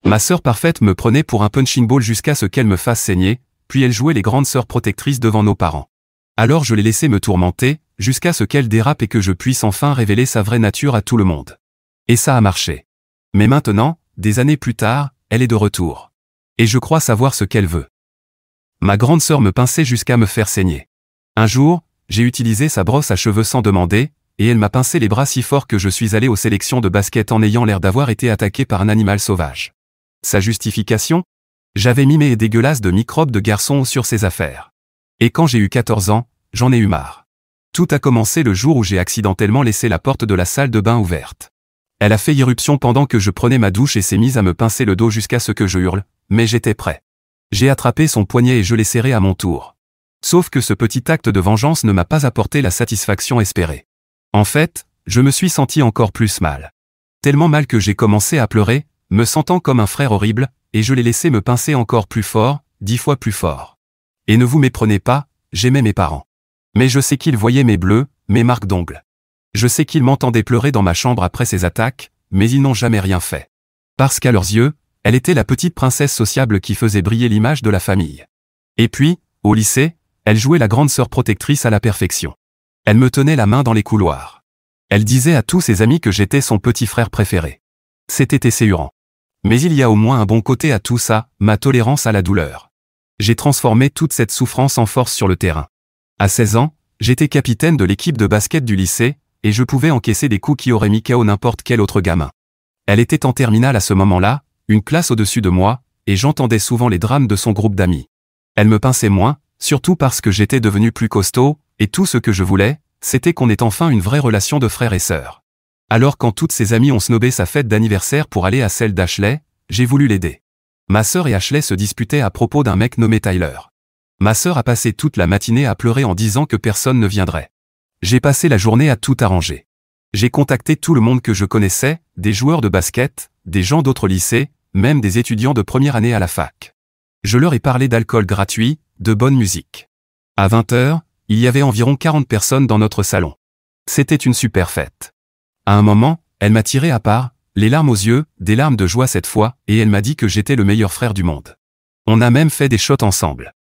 Ma sœur parfaite me prenait pour un punching ball jusqu'à ce qu'elle me fasse saigner, puis elle jouait les grandes sœurs protectrices devant nos parents. Alors je l'ai laissée me tourmenter, jusqu'à ce qu'elle dérape et que je puisse enfin révéler sa vraie nature à tout le monde. Et ça a marché. Mais maintenant, des années plus tard, elle est de retour. Et je crois savoir ce qu'elle veut. Ma grande sœur me pinçait jusqu'à me faire saigner. Un jour, j'ai utilisé sa brosse à cheveux sans demander, et elle m'a pincé les bras si fort que je suis allé aux sélections de basket en ayant l'air d'avoir été attaqué par un animal sauvage. Sa justification ? J'avais mimé et dégueulasse de microbes de garçon sur ses affaires. Et quand j'ai eu 14 ans, j'en ai eu marre. Tout a commencé le jour où j'ai accidentellement laissé la porte de la salle de bain ouverte. Elle a fait irruption pendant que je prenais ma douche et s'est mise à me pincer le dos jusqu'à ce que je hurle, mais j'étais prêt. J'ai attrapé son poignet et je l'ai serré à mon tour. Sauf que ce petit acte de vengeance ne m'a pas apporté la satisfaction espérée. En fait, je me suis senti encore plus mal. Tellement mal que j'ai commencé à pleurer, me sentant comme un frère horrible, et je l'ai laissé me pincer encore plus fort, 10 fois plus fort. Et ne vous méprenez pas, j'aimais mes parents. Mais je sais qu'ils voyaient mes bleus, mes marques d'ongles. Je sais qu'ils m'entendaient pleurer dans ma chambre après ces attaques, mais ils n'ont jamais rien fait. Parce qu'à leurs yeux, elle était la petite princesse sociable qui faisait briller l'image de la famille. Et puis, au lycée, elle jouait la grande sœur protectrice à la perfection. Elle me tenait la main dans les couloirs. Elle disait à tous ses amis que j'étais son petit frère préféré. C'était esséurant. Mais il y a au moins un bon côté à tout ça, ma tolérance à la douleur. J'ai transformé toute cette souffrance en force sur le terrain. À 16 ans, j'étais capitaine de l'équipe de basket du lycée, et je pouvais encaisser des coups qui auraient mis KO n'importe quel autre gamin. Elle était en terminale à ce moment-là, une classe au-dessus de moi, et j'entendais souvent les drames de son groupe d'amis. Elle me pinçait moins, surtout parce que j'étais devenu plus costaud, et tout ce que je voulais, c'était qu'on ait enfin une vraie relation de frère et sœur. Alors quand toutes ses amies ont snobé sa fête d'anniversaire pour aller à celle d'Ashley, j'ai voulu l'aider. Ma sœur et Ashley se disputaient à propos d'un mec nommé Tyler. Ma sœur a passé toute la matinée à pleurer en disant que personne ne viendrait. J'ai passé la journée à tout arranger. J'ai contacté tout le monde que je connaissais, des joueurs de basket, des gens d'autres lycées, même des étudiants de première année à la fac. Je leur ai parlé d'alcool gratuit, de bonne musique. À 20h, il y avait environ 40 personnes dans notre salon. C'était une super fête. À un moment, elle m'a tiré à part, les larmes aux yeux, des larmes de joie cette fois, et elle m'a dit que j'étais le meilleur frère du monde. On a même fait des shots ensemble.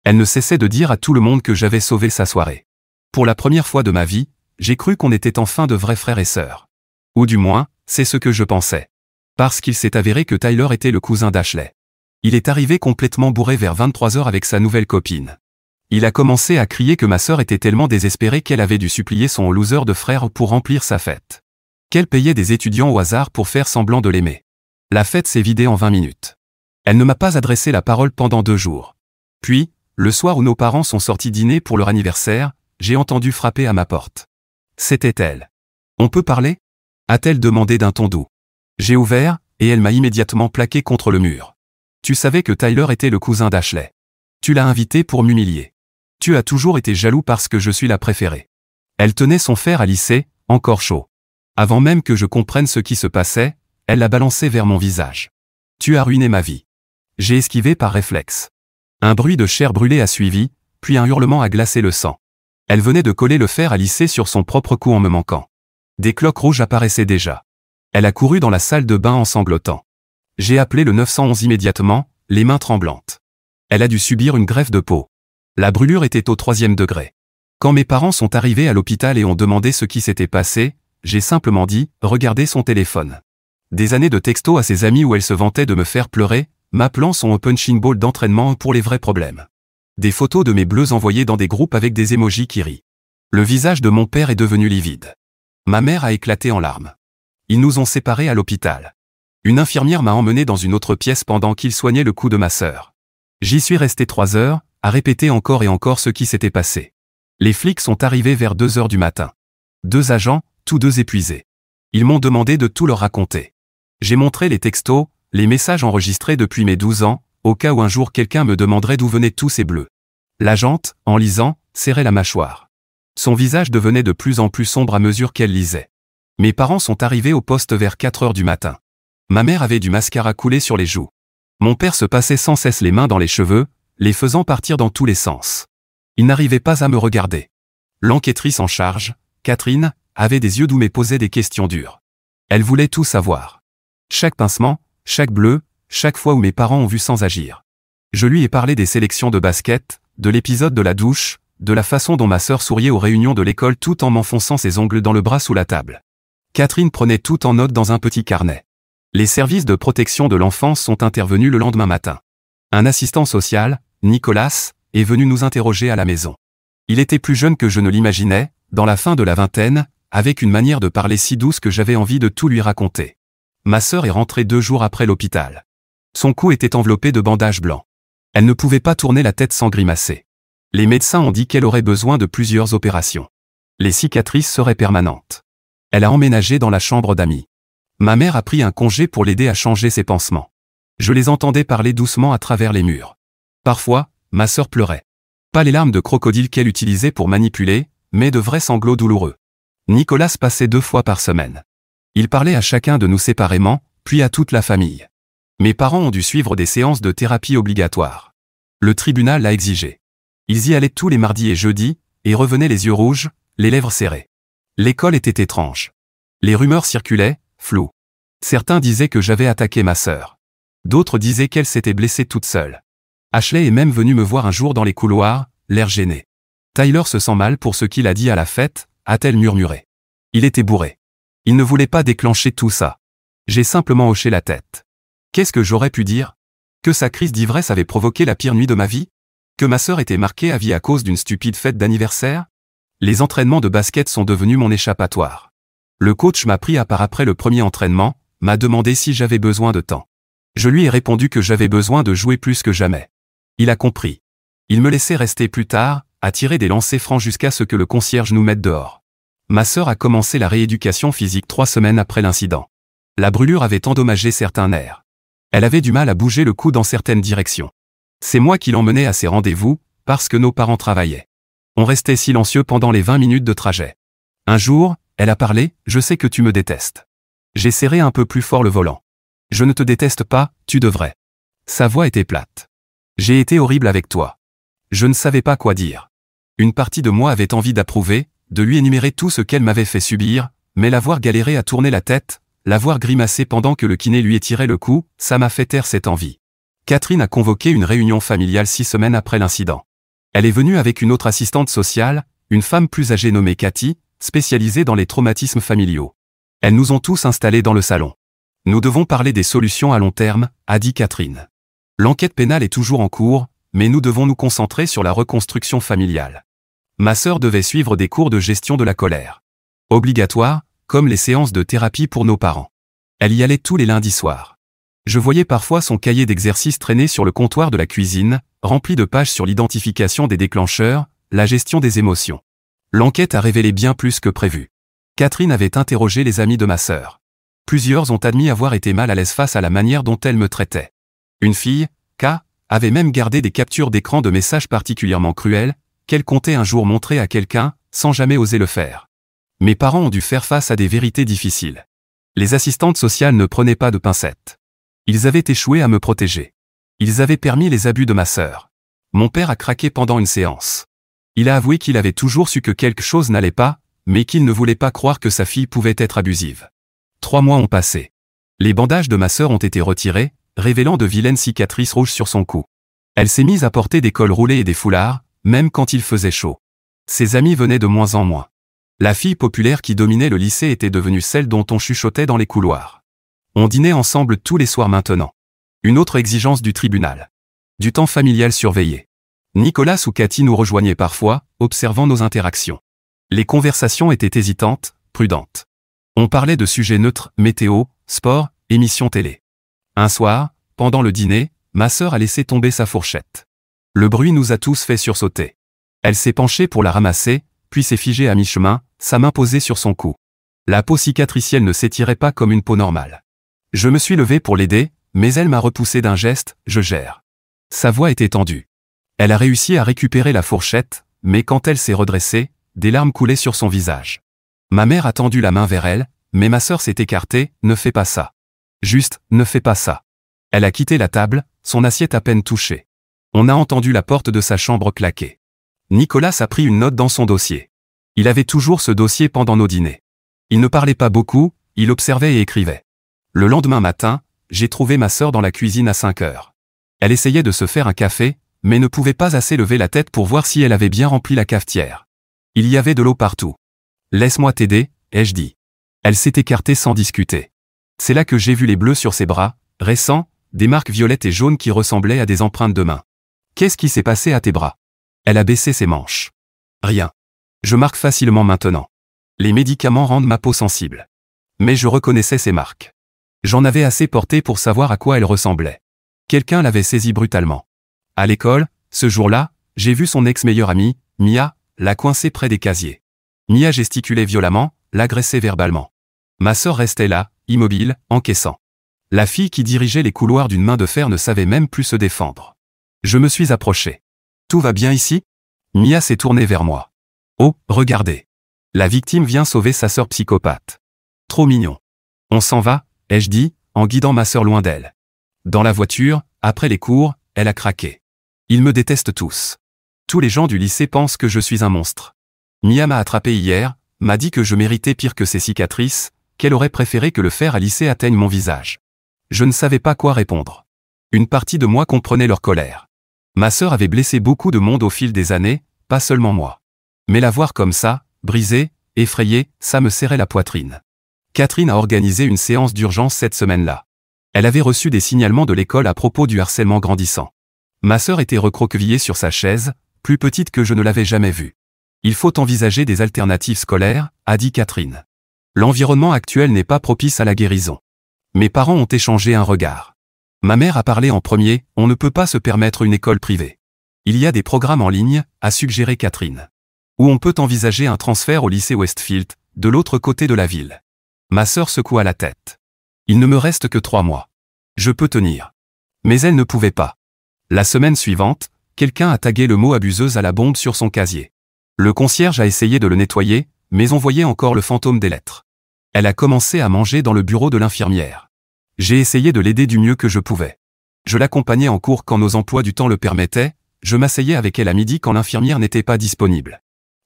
Elle ne cessait de dire à tout le monde que j'avais sauvé sa soirée. Pour la première fois de ma vie, j'ai cru qu'on était enfin de vrais frères et sœurs. Ou du moins, c'est ce que je pensais. Parce qu'il s'est avéré que Tyler était le cousin d'Ashley. Il est arrivé complètement bourré vers 23h avec sa nouvelle copine. Il a commencé à crier que ma sœur était tellement désespérée qu'elle avait dû supplier son loser de frère pour remplir sa fête. Qu'elle payait des étudiants au hasard pour faire semblant de l'aimer. La fête s'est vidée en 20 minutes. Elle ne m'a pas adressé la parole pendant 2 jours. Puis, le soir où nos parents sont sortis dîner pour leur anniversaire, j'ai entendu frapper à ma porte. C'était elle. « On peut parler ?» a-t-elle demandé d'un ton doux. J'ai ouvert, et elle m'a immédiatement plaqué contre le mur. « Tu savais que Tyler était le cousin d'Ashley. Tu l'as invité pour m'humilier. Tu as toujours été jaloux parce que je suis la préférée. » Elle tenait son fer à lisser, encore chaud. Avant même que je comprenne ce qui se passait, elle l'a balancé vers mon visage. « Tu as ruiné ma vie. » J'ai esquivé par réflexe. Un bruit de chair brûlée a suivi, puis un hurlement a glacé le sang. Elle venait de coller le fer à lisser sur son propre cou en me manquant. Des cloques rouges apparaissaient déjà. Elle a couru dans la salle de bain en sanglotant. J'ai appelé le 911 immédiatement, les mains tremblantes. Elle a dû subir une greffe de peau. La brûlure était au 3e degré. Quand mes parents sont arrivés à l'hôpital et ont demandé ce qui s'était passé, j'ai simplement dit « Regardez son téléphone ». Des années de textos à ses amis où elle se vantait de me faire pleurer, m'appelant son punching ball d'entraînement pour les vrais problèmes. Des photos de mes bleus envoyées dans des groupes avec des émojis qui rient. Le visage de mon père est devenu livide. Ma mère a éclaté en larmes. Ils nous ont séparés à l'hôpital. Une infirmière m'a emmené dans une autre pièce pendant qu'il soignait le cou de ma sœur. J'y suis resté 3 heures, à répéter encore et encore ce qui s'était passé. Les flics sont arrivés vers 2h du matin. 2 agents, tous 2 épuisés. Ils m'ont demandé de tout leur raconter. J'ai montré les textos, les messages enregistrés depuis mes 12 ans, au cas où un jour quelqu'un me demanderait d'où venaient tous ces bleus. L'agente, en lisant, serrait la mâchoire. Son visage devenait de plus en plus sombre à mesure qu'elle lisait. Mes parents sont arrivés au poste vers 4h du matin. Ma mère avait du mascara coulé sur les joues. Mon père se passait sans cesse les mains dans les cheveux, les faisant partir dans tous les sens. Il n'arrivait pas à me regarder. L'enquêtrice en charge, Catherine, avait des yeux doux mais posait des questions dures. Elle voulait tout savoir. Chaque pincement, chaque bleu, chaque fois où mes parents ont vu sans agir. Je lui ai parlé des sélections de basket, de l'épisode de la douche, de la façon dont ma sœur souriait aux réunions de l'école tout en m'enfonçant ses ongles dans le bras sous la table. Catherine prenait tout en note dans un petit carnet. Les services de protection de l'enfance sont intervenus le lendemain matin. Un assistant social, Nicolas, est venu nous interroger à la maison. Il était plus jeune que je ne l'imaginais, dans la fin de la vingtaine, avec une manière de parler si douce que j'avais envie de tout lui raconter. Ma sœur est rentrée 2 jours après l'hôpital. Son cou était enveloppé de bandages blancs. Elle ne pouvait pas tourner la tête sans grimacer. Les médecins ont dit qu'elle aurait besoin de plusieurs opérations. Les cicatrices seraient permanentes. Elle a emménagé dans la chambre d'amis. Ma mère a pris un congé pour l'aider à changer ses pansements. Je les entendais parler doucement à travers les murs. Parfois, ma sœur pleurait. Pas les larmes de crocodile qu'elle utilisait pour manipuler, mais de vrais sanglots douloureux. Nicolas passait 2 fois par semaine. Il parlait à chacun de nous séparément, puis à toute la famille. Mes parents ont dû suivre des séances de thérapie obligatoires. Le tribunal l'a exigé. Ils y allaient tous les mardis et jeudis, et revenaient les yeux rouges, les lèvres serrées. L'école était étrange. Les rumeurs circulaient, floues. Certains disaient que j'avais attaqué ma sœur. D'autres disaient qu'elle s'était blessée toute seule. Ashley est même venue me voir un jour dans les couloirs, l'air gêné. Tyler se sent mal pour ce qu'il a dit à la fête, a-t-elle murmuré. Il était bourré. Il ne voulait pas déclencher tout ça. J'ai simplement hoché la tête. Qu'est-ce que j'aurais pu dire? Que sa crise d'ivresse avait provoqué la pire nuit de ma vie? Que ma sœur était marquée à vie à cause d'une stupide fête d'anniversaire? Les entraînements de basket sont devenus mon échappatoire. Le coach m'a pris à part après le premier entraînement, m'a demandé si j'avais besoin de temps. Je lui ai répondu que j'avais besoin de jouer plus que jamais. Il a compris. Il me laissait rester plus tard, à tirer des lancers francs jusqu'à ce que le concierge nous mette dehors. Ma sœur a commencé la rééducation physique 3 semaines après l'incident. La brûlure avait endommagé certains nerfs. Elle avait du mal à bouger le cou dans certaines directions. C'est moi qui l'emmenais à ses rendez-vous, parce que nos parents travaillaient. On restait silencieux pendant les 20 minutes de trajet. Un jour, elle a parlé, « Je sais que tu me détestes. » J'ai serré un peu plus fort le volant. « Je ne te déteste pas, tu devrais. » Sa voix était plate. « J'ai été horrible avec toi. » Je ne savais pas quoi dire. Une partie de moi avait envie d'approuver, de lui énumérer tout ce qu'elle m'avait fait subir, mais la voir galérer à tourner la tête, la voir grimacer pendant que le kiné lui étirait le cou, ça m'a fait taire cette envie. Catherine a convoqué une réunion familiale 6 semaines après l'incident. Elle est venue avec une autre assistante sociale, une femme plus âgée nommée Cathy, spécialisée dans les traumatismes familiaux. Elles nous ont tous installés dans le salon. Nous devons parler des solutions à long terme, a dit Catherine. L'enquête pénale est toujours en cours, mais nous devons nous concentrer sur la reconstruction familiale. Ma sœur devait suivre des cours de gestion de la colère. Obligatoires, comme les séances de thérapie pour nos parents. Elle y allait tous les lundis soirs. Je voyais parfois son cahier d'exercices traîner sur le comptoir de la cuisine, rempli de pages sur l'identification des déclencheurs, la gestion des émotions. L'enquête a révélé bien plus que prévu. Catherine avait interrogé les amis de ma sœur. Plusieurs ont admis avoir été mal à l'aise face à la manière dont elle me traitait. Une fille, K, avait même gardé des captures d'écran de messages particulièrement cruels, qu'elle comptait un jour montrer à quelqu'un, sans jamais oser le faire. Mes parents ont dû faire face à des vérités difficiles. Les assistantes sociales ne prenaient pas de pincettes. Ils avaient échoué à me protéger. Ils avaient permis les abus de ma sœur. Mon père a craqué pendant une séance. Il a avoué qu'il avait toujours su que quelque chose n'allait pas, mais qu'il ne voulait pas croire que sa fille pouvait être abusive. 3 mois ont passé. Les bandages de ma sœur ont été retirés, révélant de vilaines cicatrices rouges sur son cou. Elle s'est mise à porter des cols roulés et des foulards, même quand il faisait chaud. Ses amis venaient de moins en moins. La fille populaire qui dominait le lycée était devenue celle dont on chuchotait dans les couloirs. On dînait ensemble tous les soirs maintenant. Une autre exigence du tribunal. Du temps familial surveillé. Nicolas ou Cathy nous rejoignaient parfois, observant nos interactions. Les conversations étaient hésitantes, prudentes. On parlait de sujets neutres, météo, sport, émissions télé. Un soir, pendant le dîner, ma sœur a laissé tomber sa fourchette. Le bruit nous a tous fait sursauter. Elle s'est penchée pour la ramasser, puis s'est figée à mi-chemin, sa main posée sur son cou. La peau cicatricielle ne s'étirait pas comme une peau normale. Je me suis levé pour l'aider, mais elle m'a repoussé d'un geste, je gère. Sa voix était tendue. Elle a réussi à récupérer la fourchette, mais quand elle s'est redressée, des larmes coulaient sur son visage. Ma mère a tendu la main vers elle, mais ma sœur s'est écartée, ne fais pas ça. Juste, ne fais pas ça. Elle a quitté la table, son assiette à peine touchée. On a entendu la porte de sa chambre claquer. Nicolas a pris une note dans son dossier. Il avait toujours ce dossier pendant nos dîners. Il ne parlait pas beaucoup, il observait et écrivait. Le lendemain matin, j'ai trouvé ma sœur dans la cuisine à 5 heures. Elle essayait de se faire un café, mais ne pouvait pas assez lever la tête pour voir si elle avait bien rempli la cafetière. Il y avait de l'eau partout. « Laisse-moi t'aider », ai-je dit. Elle s'est écartée sans discuter. C'est là que j'ai vu les bleus sur ses bras, récents, des marques violettes et jaunes qui ressemblaient à des empreintes de mains. « Qu'est-ce qui s'est passé à tes bras ?» Elle a baissé ses manches. « Rien. Je marque facilement maintenant. Les médicaments rendent ma peau sensible. » Mais je reconnaissais ces marques. J'en avais assez porté pour savoir à quoi elles ressemblaient. Quelqu'un l'avait saisie brutalement. À l'école, ce jour-là, j'ai vu son ex-meilleure amie, Mia, la coincer près des casiers. Mia gesticulait violemment, l'agressait verbalement. Ma sœur restait là, immobile, encaissant. La fille qui dirigeait les couloirs d'une main de fer ne savait même plus se défendre. Je me suis approché. « Tout va bien ici ?» Mia s'est tournée vers moi. « Oh, regardez. La victime vient sauver sa sœur psychopathe. Trop mignon. On s'en va ?» ai-je dit, en guidant ma sœur loin d'elle. Dans la voiture, après les cours, elle a craqué. Ils me détestent tous. Tous les gens du lycée pensent que je suis un monstre. Mia m'a attrapé hier, m'a dit que je méritais pire que ces cicatrices, qu'elle aurait préféré que le fer à lisser atteigne mon visage. Je ne savais pas quoi répondre. Une partie de moi comprenait leur colère. Ma sœur avait blessé beaucoup de monde au fil des années, pas seulement moi. Mais la voir comme ça, brisée, effrayée, ça me serrait la poitrine. Catherine a organisé une séance d'urgence cette semaine-là. Elle avait reçu des signalements de l'école à propos du harcèlement grandissant. Ma sœur était recroquevillée sur sa chaise, plus petite que je ne l'avais jamais vue. Il faut envisager des alternatives scolaires, a dit Catherine. L'environnement actuel n'est pas propice à la guérison. Mes parents ont échangé un regard. Ma mère a parlé en premier, on ne peut pas se permettre une école privée. Il y a des programmes en ligne, a suggéré Catherine. Où on peut envisager un transfert au lycée Westfield, de l'autre côté de la ville. Ma sœur secoua la tête. Il ne me reste que 3 mois. Je peux tenir. Mais elle ne pouvait pas. La semaine suivante, quelqu'un a tagué le mot abuseuse à la bombe sur son casier. Le concierge a essayé de le nettoyer, mais on voyait encore le fantôme des lettres. Elle a commencé à manger dans le bureau de l'infirmière. J'ai essayé de l'aider du mieux que je pouvais. Je l'accompagnais en cours quand nos emplois du temps le permettaient, je m'asseyais avec elle à midi quand l'infirmière n'était pas disponible.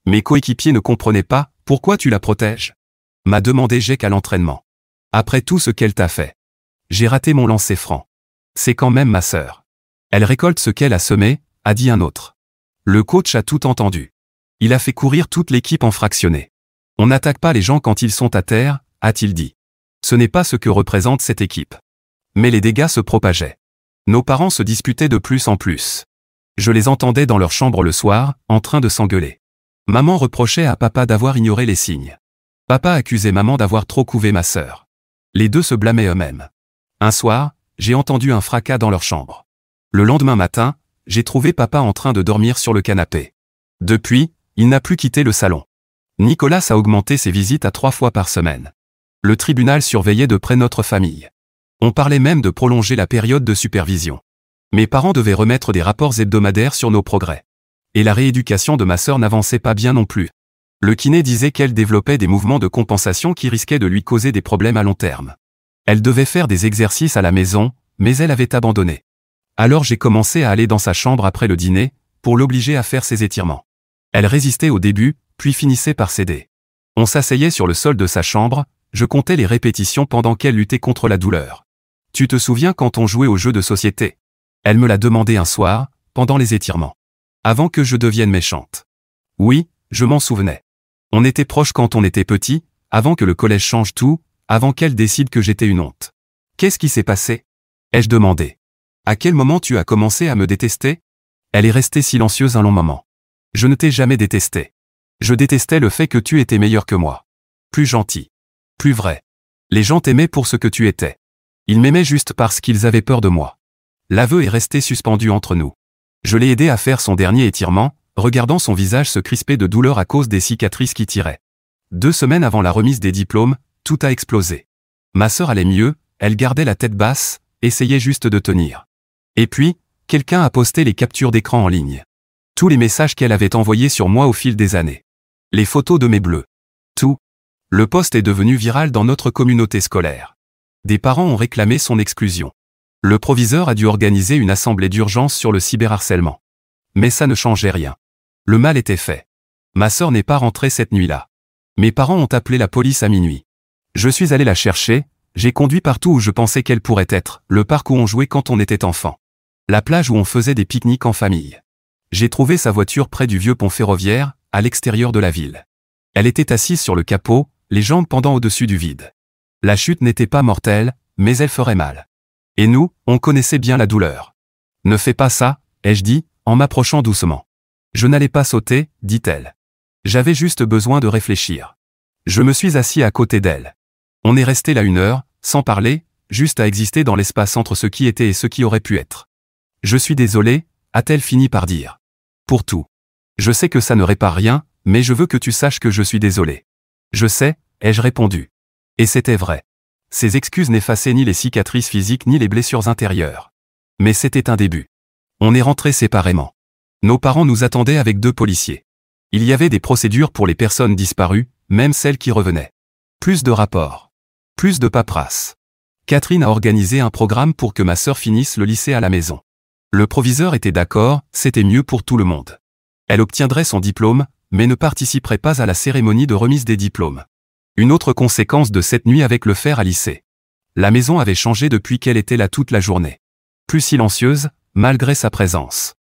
Mes coéquipiers ne comprenaient pas, « Pourquoi tu la protèges ?» m'a demandé Jake à l'entraînement. Après tout ce qu'elle t'a fait. J'ai raté mon lancer franc. C'est quand même ma sœur. Elle récolte ce qu'elle a semé, a dit un autre. Le coach a tout entendu. Il a fait courir toute l'équipe en fractionné. On n'attaque pas les gens quand ils sont à terre, a-t-il dit. Ce n'est pas ce que représente cette équipe. Mais les dégâts se propageaient. Nos parents se disputaient de plus en plus. Je les entendais dans leur chambre le soir, en train de s'engueuler. Maman reprochait à papa d'avoir ignoré les signes. Papa accusait maman d'avoir trop couvé ma sœur. Les deux se blâmaient eux-mêmes. Un soir, j'ai entendu un fracas dans leur chambre. Le lendemain matin, j'ai trouvé papa en train de dormir sur le canapé. Depuis, il n'a plus quitté le salon. Nicolas a augmenté ses visites à 3 fois par semaine. Le tribunal surveillait de près notre famille. On parlait même de prolonger la période de supervision. Mes parents devaient remettre des rapports hebdomadaires sur nos progrès. Et la rééducation de ma sœur n'avançait pas bien non plus. Le kiné disait qu'elle développait des mouvements de compensation qui risquaient de lui causer des problèmes à long terme. Elle devait faire des exercices à la maison, mais elle avait abandonné. Alors j'ai commencé à aller dans sa chambre après le dîner, pour l'obliger à faire ses étirements. Elle résistait au début, puis finissait par céder. On s'asseyait sur le sol de sa chambre, je comptais les répétitions pendant qu'elle luttait contre la douleur. Tu te souviens quand on jouait aux jeux de société? Elle me l'a demandé un soir, pendant les étirements. Avant que je devienne méchante. Oui, je m'en souvenais. On était proches quand on était petit, avant que le collège change tout, avant qu'elle décide que j'étais une honte. Qu'est-ce qui s'est passé? Ai-je demandé. À quel moment tu as commencé à me détester? Elle est restée silencieuse un long moment. Je ne t'ai jamais détesté. Je détestais le fait que tu étais meilleur que moi. Plus gentil. Plus vrai. Les gens t'aimaient pour ce que tu étais. Ils m'aimaient juste parce qu'ils avaient peur de moi. L'aveu est resté suspendu entre nous. Je l'ai aidé à faire son dernier étirement, regardant son visage se crisper de douleur à cause des cicatrices qui tiraient. 2 semaines avant la remise des diplômes, tout a explosé. Ma sœur allait mieux, elle gardait la tête basse, essayait juste de tenir. Et puis, quelqu'un a posté les captures d'écran en ligne. Tous les messages qu'elle avait envoyés sur moi au fil des années. Les photos de mes bleus. Tout. Le post est devenu viral dans notre communauté scolaire. Des parents ont réclamé son exclusion. Le proviseur a dû organiser une assemblée d'urgence sur le cyberharcèlement. Mais ça ne changeait rien. Le mal était fait. Ma sœur n'est pas rentrée cette nuit-là. Mes parents ont appelé la police à minuit. Je suis allé la chercher, J'ai conduit partout où je pensais qu'elle pourrait être, le parc où on jouait quand on était enfant. La plage où on faisait des pique-niques en famille. J'ai trouvé sa voiture près du vieux pont ferroviaire, à l'extérieur de la ville. Elle était assise sur le capot, les jambes pendant au-dessus du vide. La chute n'était pas mortelle, mais elle ferait mal. Et nous, on connaissait bien la douleur. Ne fais pas ça, ai-je dit, en m'approchant doucement. Je n'allais pas sauter, dit-elle. J'avais juste besoin de réfléchir. Je me suis assis à côté d'elle. On est resté là 1 heure, sans parler, juste à exister dans l'espace entre ce qui était et ce qui aurait pu être. Je suis désolé, a-t-elle fini par dire. Pour tout. Je sais que ça ne répare rien, mais je veux que tu saches que je suis désolé. Je sais, ai-je répondu. Et c'était vrai. Ces excuses n'effaçaient ni les cicatrices physiques ni les blessures intérieures. Mais c'était un début. On est rentrés séparément. Nos parents nous attendaient avec 2 policiers. Il y avait des procédures pour les personnes disparues, même celles qui revenaient. Plus de rapports. Plus de paperasse. Catherine a organisé un programme pour que ma sœur finisse le lycée à la maison. Le proviseur était d'accord, c'était mieux pour tout le monde. Elle obtiendrait son diplôme, mais ne participerait pas à la cérémonie de remise des diplômes. Une autre conséquence de cette nuit avec le fer à lycée. La maison avait changé depuis qu'elle était là toute la journée. Plus silencieuse, malgré sa présence.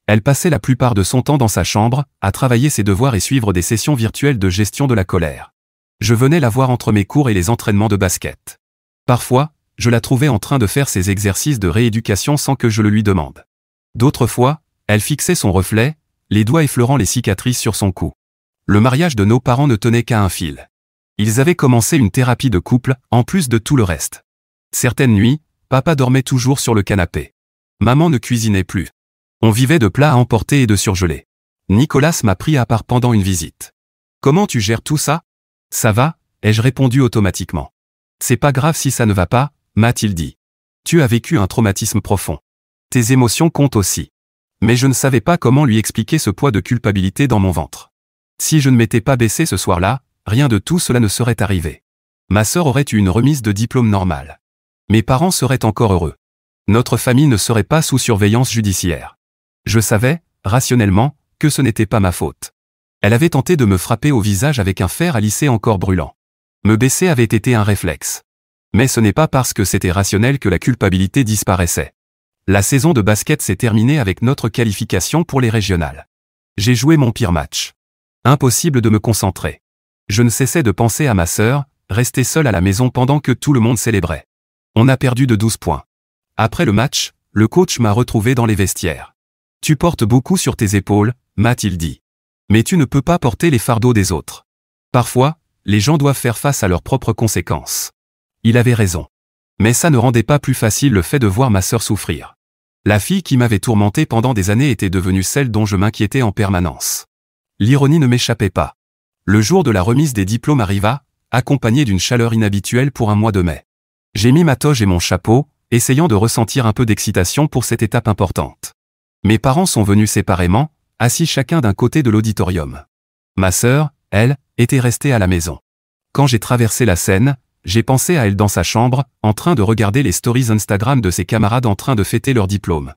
Elle passait la plupart de son temps dans sa chambre, à travailler ses devoirs et suivre des sessions virtuelles de gestion de la colère. Je venais la voir entre mes cours et les entraînements de basket. Parfois, je la trouvais en train de faire ses exercices de rééducation sans que je le lui demande. D'autres fois, elle fixait son reflet, les doigts effleurant les cicatrices sur son cou. Le mariage de nos parents ne tenait qu'à un fil. Ils avaient commencé une thérapie de couple, en plus de tout le reste. Certaines nuits, papa dormait toujours sur le canapé. Maman ne cuisinait plus. On vivait de plats à emporter et de surgelés. Nicolas m'a pris à part pendant une visite. Comment tu gères tout ça? Ça va, ai-je répondu automatiquement. C'est pas grave si ça ne va pas, m'a-t-il dit. Tu as vécu un traumatisme profond. Tes émotions comptent aussi. Mais je ne savais pas comment lui expliquer ce poids de culpabilité dans mon ventre. Si je ne m'étais pas baissé ce soir-là, rien de tout cela ne serait arrivé. Ma sœur aurait eu une remise de diplôme normale. Mes parents seraient encore heureux. Notre famille ne serait pas sous surveillance judiciaire. Je savais, rationnellement, que ce n'était pas ma faute. Elle avait tenté de me frapper au visage avec un fer à lisser encore brûlant. Me baisser avait été un réflexe. Mais ce n'est pas parce que c'était rationnel que la culpabilité disparaissait. La saison de basket s'est terminée avec notre qualification pour les régionales. J'ai joué mon pire match. Impossible de me concentrer. Je ne cessais de penser à ma sœur, restée seule à la maison pendant que tout le monde célébrait. On a perdu de 12 points. Après le match, le coach m'a retrouvé dans les vestiaires. Tu portes beaucoup sur tes épaules, m'a-t-il dit. Mais tu ne peux pas porter les fardeaux des autres. Parfois, les gens doivent faire face à leurs propres conséquences. Il avait raison. Mais ça ne rendait pas plus facile le fait de voir ma sœur souffrir. La fille qui m'avait tourmenté pendant des années était devenue celle dont je m'inquiétais en permanence. L'ironie ne m'échappait pas. Le jour de la remise des diplômes arriva, accompagné d'une chaleur inhabituelle pour un mois de mai. J'ai mis ma toge et mon chapeau, essayant de ressentir un peu d'excitation pour cette étape importante. Mes parents sont venus séparément, assis chacun d'un côté de l'auditorium. Ma sœur, elle, était restée à la maison. Quand j'ai traversé la scène, j'ai pensé à elle dans sa chambre, en train de regarder les stories Instagram de ses camarades en train de fêter leur diplôme.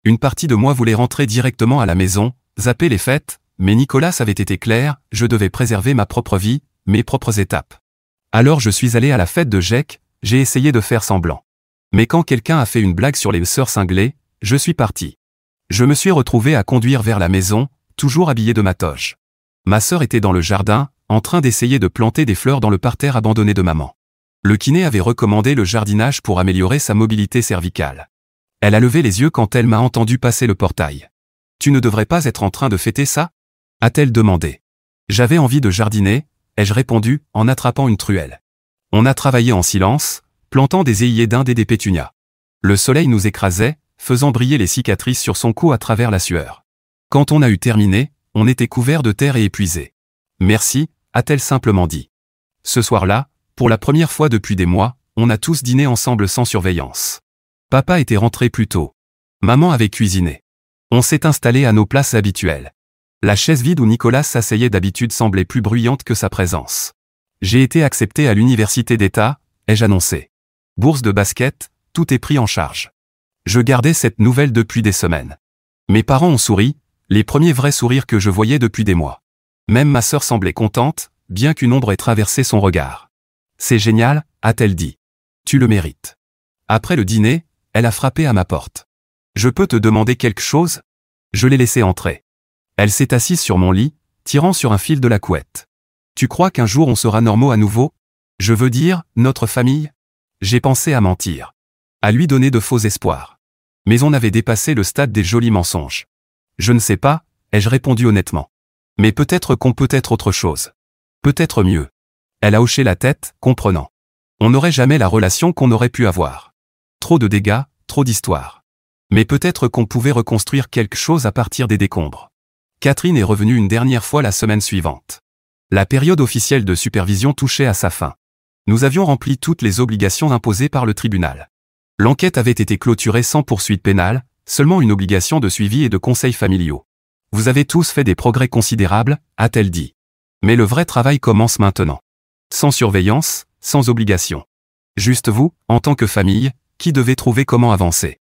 Une partie de moi voulait rentrer directement à la maison, zapper les fêtes, mais Nicolas avait été clair, je devais préserver ma propre vie, mes propres étapes. Alors je suis allé à la fête de Jake, j'ai essayé de faire semblant. Mais quand quelqu'un a fait une blague sur les sœurs cinglées, je suis parti. Je me suis retrouvé à conduire vers la maison, toujours habillé de ma toge. Ma sœur était dans le jardin, en train d'essayer de planter des fleurs dans le parterre abandonné de maman. Le kiné avait recommandé le jardinage pour améliorer sa mobilité cervicale. Elle a levé les yeux quand elle m'a entendu passer le portail. « Tu ne devrais pas être en train de fêter ça ?» a-t-elle demandé. J'avais envie de jardiner, ai-je répondu, en attrapant une truelle. On a travaillé en silence, plantant des ailiers d'Inde et des pétunias. Le soleil nous écrasait, faisant briller les cicatrices sur son cou à travers la sueur. Quand on a eu terminé, on était couvert de terre et épuisé. « Merci », a-t-elle simplement dit. Ce soir-là, pour la première fois depuis des mois, on a tous dîné ensemble sans surveillance. Papa était rentré plus tôt. Maman avait cuisiné. On s'est installé à nos places habituelles. La chaise vide où Nicolas s'asseyait d'habitude semblait plus bruyante que sa présence. J'ai été accepté à l'université d'État, ai-je annoncé. Bourse de basket, tout est pris en charge. Je gardais cette nouvelle depuis des semaines. Mes parents ont souri, les premiers vrais sourires que je voyais depuis des mois. Même ma sœur semblait contente, bien qu'une ombre ait traversé son regard. C'est génial, a-t-elle dit. Tu le mérites. Après le dîner, elle a frappé à ma porte. Je peux te demander quelque chose? Je l'ai laissée entrer. Elle s'est assise sur mon lit, tirant sur un fil de la couette. Tu crois qu'un jour on sera normaux à nouveau? Je veux dire, notre famille? J'ai pensé à mentir. À lui donner de faux espoirs. Mais on avait dépassé le stade des jolis mensonges. Je ne sais pas, ai-je répondu honnêtement. Mais peut-être qu'on peut être autre chose. Peut-être mieux. Elle a hoché la tête, comprenant. On n'aurait jamais la relation qu'on aurait pu avoir. Trop de dégâts, trop d'histoires. Mais peut-être qu'on pouvait reconstruire quelque chose à partir des décombres. Catherine est revenue une dernière fois la semaine suivante. La période officielle de supervision touchait à sa fin. Nous avions rempli toutes les obligations imposées par le tribunal. L'enquête avait été clôturée sans poursuite pénale, seulement une obligation de suivi et de conseils familiaux. Vous avez tous fait des progrès considérables, a-t-elle dit. Mais le vrai travail commence maintenant. Sans surveillance, sans obligation. Juste vous, en tant que famille, qui devez trouver comment avancer.